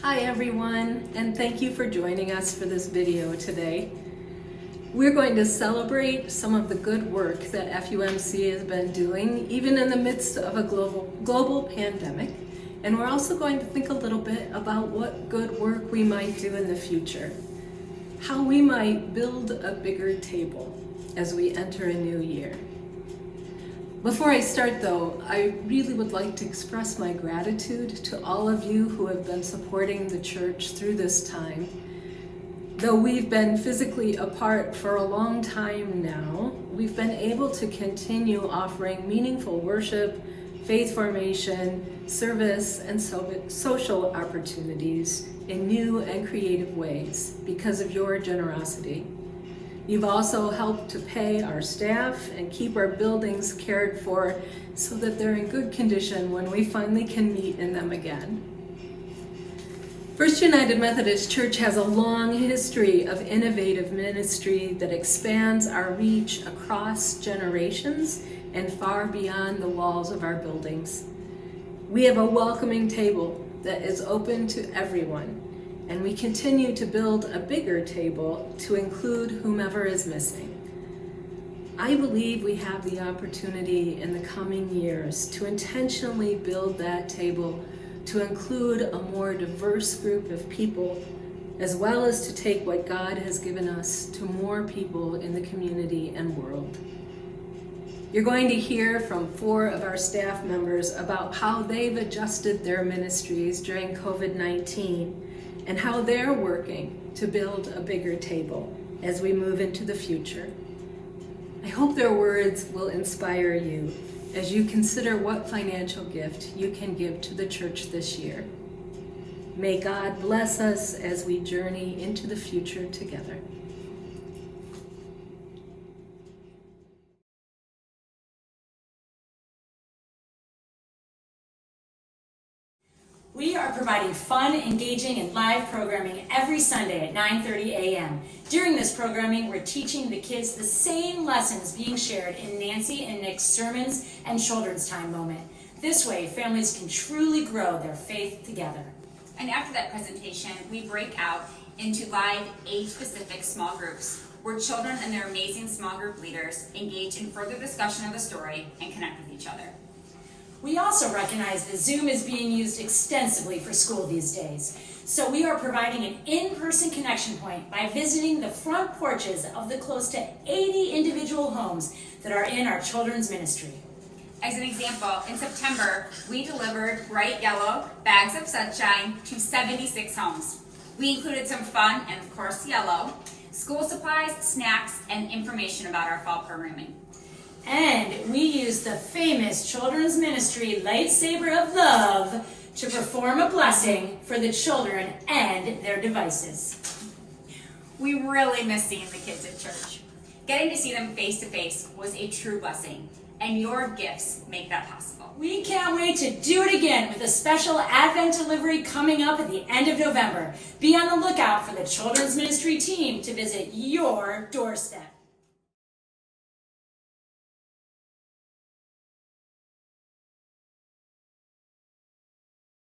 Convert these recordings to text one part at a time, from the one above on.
Hi everyone, and thank you for joining us for this video today. We're going to celebrate some of the good work that FUMC has been doing, even in the midst of a global pandemic. And we're also going to think a little bit about what good work we might do in the future. How we might build a bigger table as we enter a new year. Before I start though, I really would like to express my gratitude to all of you who have been supporting the church through this time. Though we've been physically apart for a long time now, we've been able to continue offering meaningful worship, faith formation, service, and social opportunities in new and creative ways because of your generosity. You've also helped to pay our staff and keep our buildings cared for so that they're in good condition when we finally can meet in them again. First United Methodist Church has a long history of innovative ministry that expands our reach across generations and far beyond the walls of our buildings. We have a welcoming table that is open to everyone, and we continue to build a bigger table to include whomever is missing. I believe we have the opportunity in the coming years to intentionally build that table to include a more diverse group of people, as well as to take what God has given us to more people in the community and world. You're going to hear from 4 of our staff members about how they've adjusted their ministries during COVID-19 and how they're working to build a bigger table as we move into the future. I hope their words will inspire you as you consider what financial gift you can give to the church this year. May God bless us as we journey into the future together. We are providing fun, engaging, and live programming every Sunday at 9:30 a.m. During this programming, we're teaching the kids the same lessons being shared in Nancy and Nick's sermons and children's time moment. This way, families can truly grow their faith together. And after that presentation, we break out into live age-specific small groups where children and their amazing small group leaders engage in further discussion of the story and connect with each other. We also recognize that Zoom is being used extensively for school these days, so we are providing an in-person connection point by visiting the front porches of the close to 80 individual homes that are in our children's ministry. As an example, in September, we delivered bright yellow bags of sunshine to 76 homes. We included some fun and, of course, yellow, school supplies, snacks, and information about our fall programming. And we used the famous children's ministry Lightsaber of Love to perform a blessing for the children and their devices. We really miss seeing the kids at church. Getting to see them face to face was a true blessing, and your gifts make that possible. We can't wait to do it again with a special Advent delivery coming up at the end of November. Be on the lookout for the children's ministry team to visit your doorstep.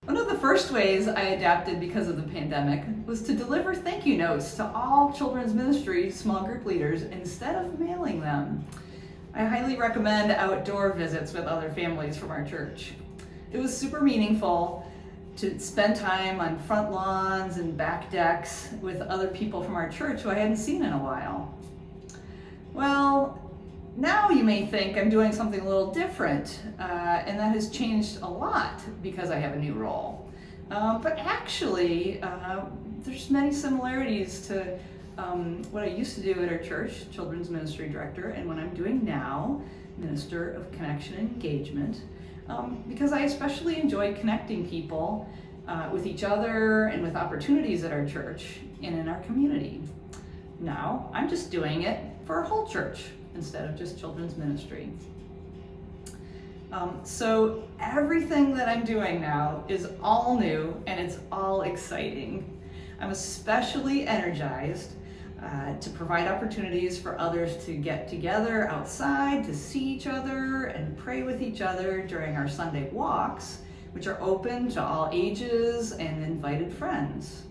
One of the first ways I adapted because of the pandemic was to deliver thank you notes to all children's ministry small group leaders instead of mailing them. I highly recommend outdoor visits with other families from our church. It was super meaningful to spend time on front lawns and back decks with other people from our church who I hadn't seen in a while. Well, now you may think I'm doing something a little different, and that has changed a lot because I have a new role. But actually, there's many similarities to what I used to do at our church, Children's Ministry Director, and what I'm doing now, Minister of Connection and Engagement, because I especially enjoy connecting people with each other and with opportunities at our church and in our community. Now, I'm just doing it for our whole church, instead of just children's ministry. So everything that I'm doing now is all new and it's all exciting. I'm especially energized to provide opportunities for others to get together outside, to see each other and pray with each other during our Sunday walks, which are open to all ages and invited friends.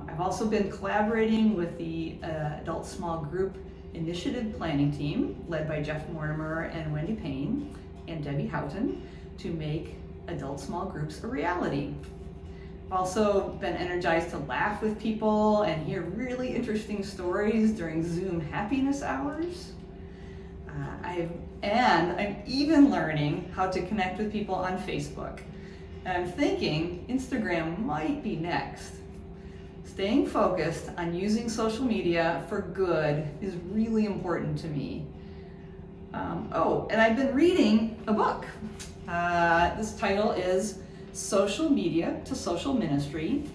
I've also been collaborating with the Adult Small Group Initiative Planning Team, led by Jeff Mortimer and Wendy Payne and Debbie Houghton, to make adult small groups a reality. I've also been energized to laugh with people and hear really interesting stories during Zoom happiness hours. I'm even learning how to connect with people on Facebook. And I'm thinking Instagram might be next. Staying focused on using social media for good is really important to me. And I've been reading a book. This title is Social Media to Social Ministry,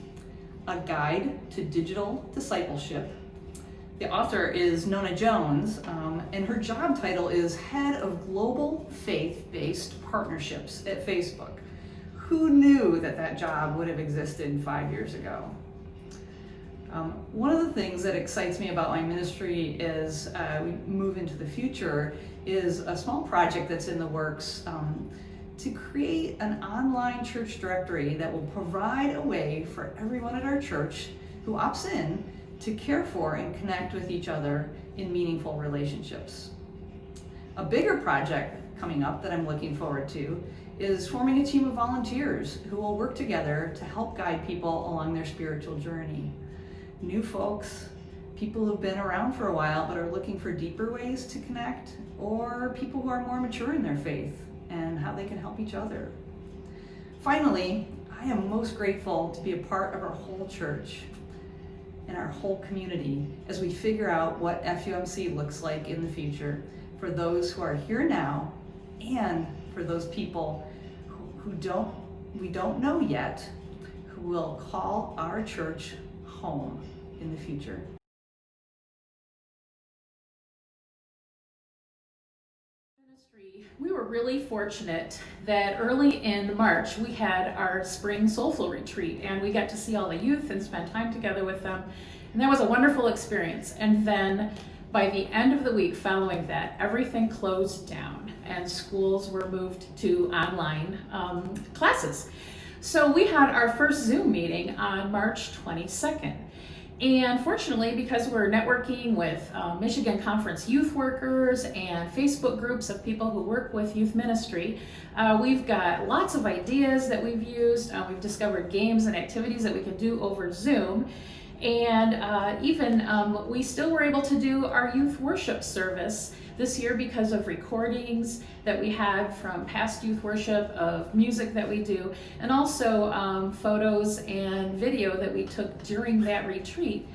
A Guide to Digital Discipleship. The author is Nona Jones, and her job title is Head of Global Faith-Based Partnerships at Facebook. Who knew that job would have existed 5 years ago? One of the things that excites me about my ministry as we move into the future is a small project that's in the works to create an online church directory that will provide a way for everyone at our church who opts in to care for and connect with each other in meaningful relationships. A bigger project coming up that I'm looking forward to is forming a team of volunteers who will work together to help guide people along their spiritual journey. New folks, people who've been around for a while but are looking for deeper ways to connect, or people who are more mature in their faith and how they can help each other. Finally, I am most grateful to be a part of our whole church and our whole community as we figure out what FUMC looks like in the future for those who are here now and for those people who we don't know yet, who will call our church home in the future. We were really fortunate that early in March we had our spring Soulful retreat, and we got to see all the youth and spend time together with them, and that was a wonderful experience. And then by the end of the week following that, everything closed down and schools were moved to online classes. So we had our first Zoom meeting on March 22nd. And fortunately, because we're networking with Michigan Conference youth workers and Facebook groups of people who work with youth ministry, we've got lots of ideas that we've used. We've discovered games and activities that we can do over Zoom. And we still were able to do our youth worship service this year because of recordings that we had from past youth worship of music that we do, and also photos and video that we took during that retreat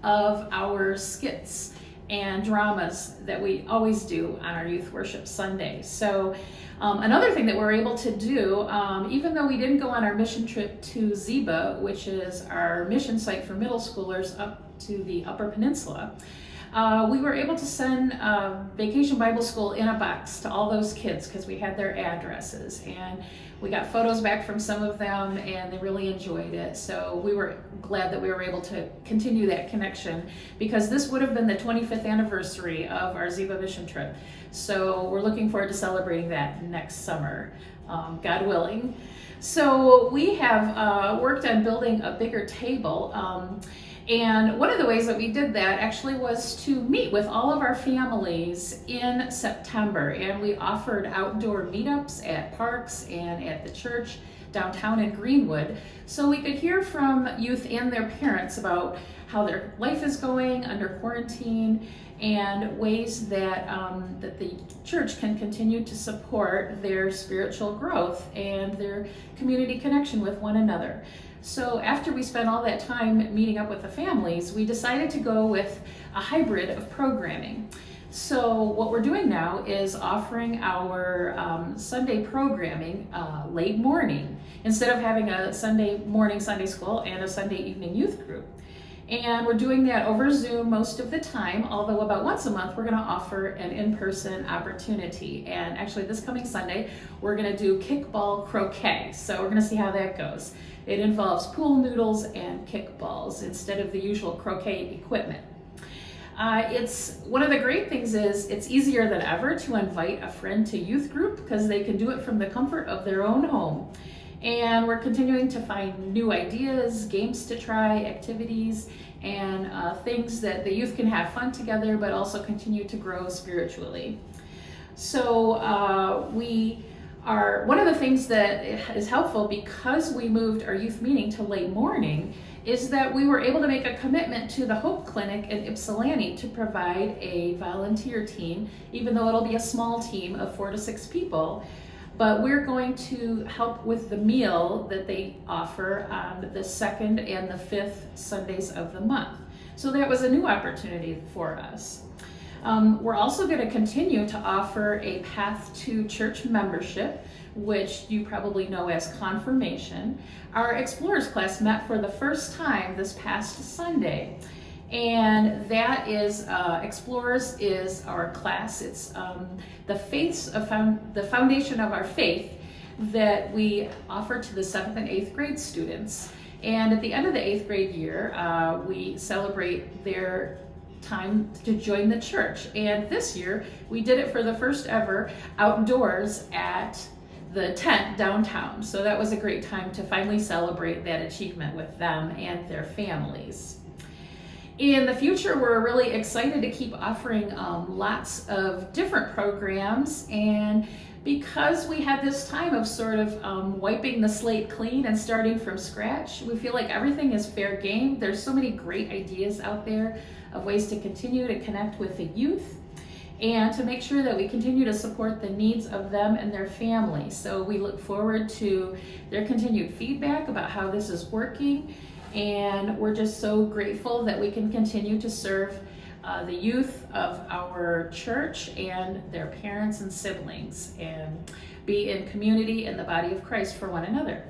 of our skits and dramas that we always do on our youth worship Sunday. So another thing that we're able to do, even though we didn't go on our mission trip to Ziba, which is our mission site for middle schoolers up to the Upper Peninsula, we were able to send Vacation Bible School in a box to all those kids because we had their addresses, and we got photos back from some of them and they really enjoyed it. So we were glad that we were able to continue that connection because this would have been the 25th anniversary of our Ziba mission trip. So we're looking forward to celebrating that next summer, God willing. So we have worked on building a bigger table. And one of the ways that we did that actually was to meet with all of our families in September. And we offered outdoor meetups at parks and at the church downtown in Greenwood. So we could hear from youth and their parents about how their life is going under quarantine and ways that, that the church can continue to support their spiritual growth and their community connection with one another. So after we spent all that time meeting up with the families, we decided to go with a hybrid of programming. So what we're doing now is offering our Sunday programming late morning, instead of having a Sunday morning Sunday school and a Sunday evening youth group. And we're doing that over Zoom most of the time, although about once a month we're going to offer an in-person opportunity. And actually this coming Sunday, we're going to do kickball croquet. So we're going to see how that goes. It involves pool noodles and kickballs instead of the usual croquet equipment. It's one of the great things is it's easier than ever to invite a friend to youth group because they can do it from the comfort of their own home. And we're continuing to find new ideas, games to try, activities, and things that the youth can have fun together, but also continue to grow spiritually. So one of the things that is helpful because we moved our youth meeting to late morning is that we were able to make a commitment to the Hope Clinic in Ypsilanti to provide a volunteer team, even though it'll be a small team of 4 to 6 people. But we're going to help with the meal that they offer on the 2nd and the 5th Sundays of the month. So that was a new opportunity for us. We're also going to continue to offer a Path to Church membership, which you probably know as confirmation. Our Explorers class met for the first time this past Sunday. And that is, Explorers is our class. It's the foundation of our faith that we offer to the 7th and 8th grade students. And at the end of the 8th grade year, we celebrate their time to join the church. And this year, we did it for the first ever outdoors at the tent downtown. So that was a great time to finally celebrate that achievement with them and their families. In the future, we're really excited to keep offering lots of different programs, and because we had this time of sort of wiping the slate clean and starting from scratch, we feel like everything is fair game. There's so many great ideas out there of ways to continue to connect with the youth and to make sure that we continue to support the needs of them and their families. So we look forward to their continued feedback about how this is working. And we're just so grateful that we can continue to serve the youth of our church and their parents and siblings and be in community in the body of Christ for one another.